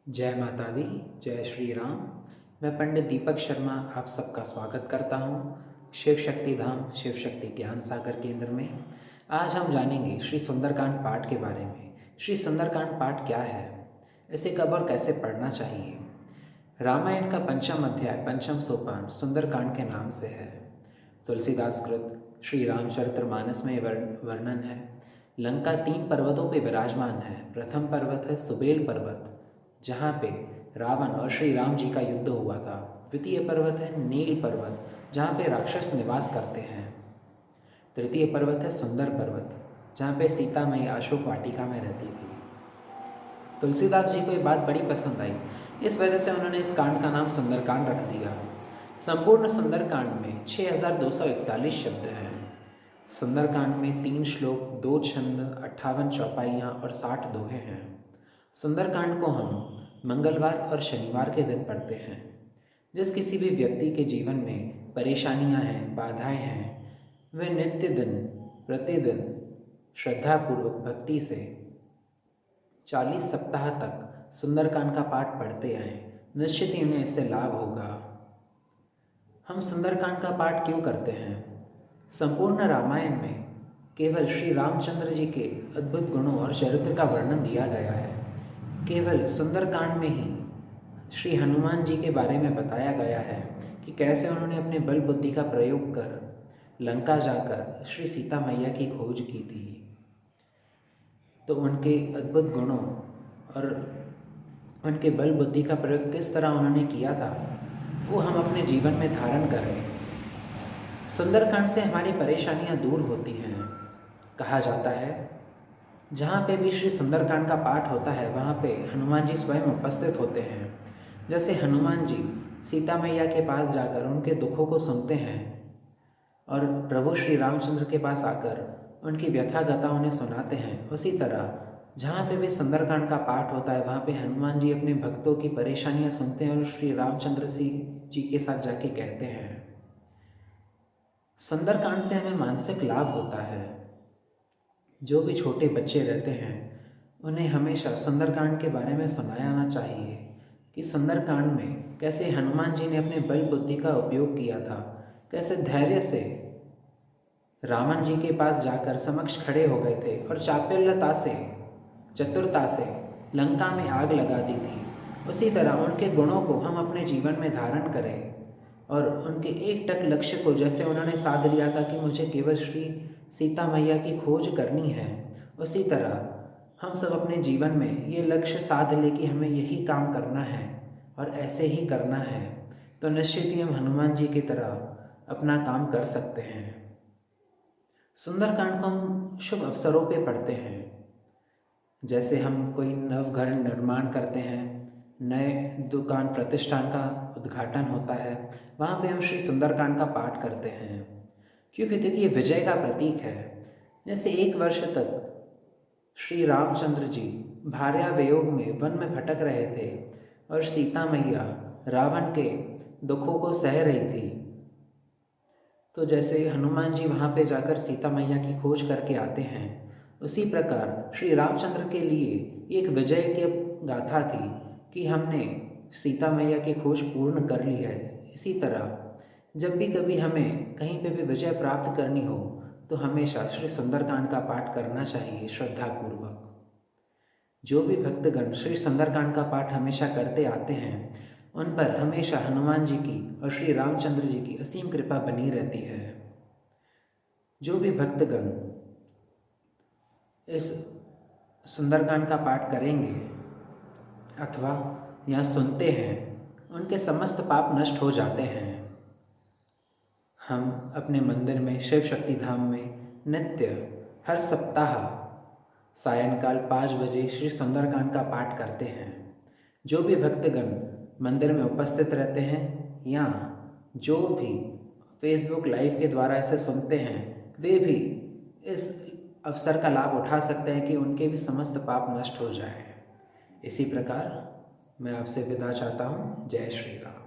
जय माता दी। जय श्री राम। मैं पंडित दीपक शर्मा आप सबका स्वागत करता हूँ शिव शक्ति धाम शिव शक्ति ज्ञान सागर केंद्र में। आज हम जानेंगे श्री सुंदरकांड पाठ के बारे में। श्री सुंदरकांड पाठ क्या है, इसे कब और कैसे पढ़ना चाहिए। रामायण का पंचम अध्याय पंचम सोपान सुंदरकांड के नाम से है। तुलसीदास कृत श्री रामचरितमानस में वर्णन है। लंका 3 पर्वतों पर विराजमान है। प्रथम पर्वत है सुबेल पर्वत, जहाँ पे रावण और श्री राम जी का युद्ध हुआ था। द्वितीय पर्वत है नील पर्वत, जहाँ पे राक्षस निवास करते हैं। तृतीय पर्वत है सुंदर पर्वत, जहाँ पे सीता मैया अशोक वाटिका में रहती थी। तुलसीदास जी को ये बात बड़ी पसंद आई, इस वजह से उन्होंने इस कांड का नाम सुंदरकांड रख दिया। संपूर्ण सुंदरकांड में 6241 शब्द हैं। सुंदरकांड में 3 श्लोक, 2 छंद, 58 चौपाइयाँ और 60 दोहे हैं। सुंदरकांड को हम मंगलवार और शनिवार के दिन पढ़ते हैं। जिस किसी भी व्यक्ति के जीवन में परेशानियां हैं, बाधाएं हैं, वे नित्य दिन प्रतिदिन श्रद्धापूर्वक भक्ति से 40 सप्ताह तक सुंदरकांड का पाठ पढ़ते आएं। निश्चित ही उन्हें इससे लाभ होगा। हम सुंदरकांड का पाठ क्यों करते हैं? संपूर्ण रामायण में केवल श्री रामचंद्र जी के अद्भुत गुणों और चरित्र का वर्णन दिया गया है। केवल सुंदरकांड में ही श्री हनुमान जी के बारे में बताया गया है कि कैसे उन्होंने अपने बल बुद्धि का प्रयोग कर लंका जाकर श्री सीता मैया की खोज की थी। तो उनके अद्भुत गुणों और उनके बल बुद्धि का प्रयोग किस तरह उन्होंने किया था, वो हम अपने जीवन में धारण करें। सुंदरकांड से हमारी परेशानियां दूर होती हैं। कहा जाता है जहाँ पे भी श्री सुंदरकांड का पाठ होता है, वहाँ पे हनुमान जी स्वयं उपस्थित होते हैं। जैसे हनुमान जी सीता मैया के पास जाकर उनके दुखों को सुनते हैं और प्रभु श्री रामचंद्र के पास आकर उनकी व्यथा गथा उन्हें सुनाते हैं, उसी तरह जहाँ पे भी सुंदरकांड का पाठ होता है, वहाँ पे हनुमान जी अपने भक्तों की परेशानियाँ सुनते हैं और श्री रामचंद्र जी के साथ जाके कहते हैं। सुंदरकांड से हमें मानसिक लाभ होता है। जो भी छोटे बच्चे रहते हैं उन्हें हमेशा सुंदरकांड के बारे में सुनाना चाहिए कि सुंदरकांड में कैसे हनुमान जी ने अपने बल बुद्धि का उपयोग किया था, कैसे धैर्य से रावण जी के पास जाकर समक्ष खड़े हो गए थे और चापल्यता से, चतुरता से लंका में आग लगा दी थी। उसी तरह उनके गुणों को हम अपने जीवन में धारण करें और उनके एक टक लक्ष्य को, जैसे उन्होंने साध लिया था कि मुझे केवल श्री सीता मैया की खोज करनी है, उसी तरह हम सब अपने जीवन में ये लक्ष्य साध ले कि हमें यही काम करना है और ऐसे ही करना है, तो निश्चित ही हम हनुमान जी की तरह अपना काम कर सकते हैं। सुंदरकांड को हम शुभ अवसरों पे पढ़ते हैं। जैसे हम कोई नव घर निर्माण करते हैं, नए दुकान प्रतिष्ठान का उद्घाटन होता है, वहाँ पे हम श्री सुंदरकांड का पाठ करते हैं, क्योंकि देखिए विजय का प्रतीक है। जैसे 1 वर्ष तक श्री रामचंद्र जी भार्या वियोग में वन में भटक रहे थे और सीता मैया रावण के दुखों को सह रही थी, तो जैसे हनुमान जी वहाँ पे जाकर सीता मैया की खोज करके आते हैं, उसी प्रकार श्री रामचंद्र के लिए एक विजय की गाथा थी कि हमने सीता मैया की खोज पूर्ण कर ली है। इसी तरह जब भी कभी हमें कहीं पे भी विजय प्राप्त करनी हो तो हमेशा श्री सुंदरकांड का पाठ करना चाहिए श्रद्धापूर्वक। जो भी भक्तगण श्री सुंदरकांड का पाठ हमेशा करते आते हैं, उन पर हमेशा हनुमान जी की और श्री रामचंद्र जी की असीम कृपा बनी रहती है। जो भी भक्तगण इस सुंदरकांड का पाठ करेंगे अथवा यहाँ सुनते हैं, उनके समस्त पाप नष्ट हो जाते हैं। हम अपने मंदिर में शिव शक्ति धाम में नित्य हर सप्ताह सायंकाल 5 बजे श्री सुंदरकांड का पाठ करते हैं। जो भी भक्तगण मंदिर में उपस्थित रहते हैं या जो भी फेसबुक लाइव के द्वारा इसे सुनते हैं, वे भी इस अवसर का लाभ उठा सकते हैं कि उनके भी समस्त पाप नष्ट हो जाए। इसी प्रकार मैं आपसे विदा चाहता हूँ। जय श्री राम।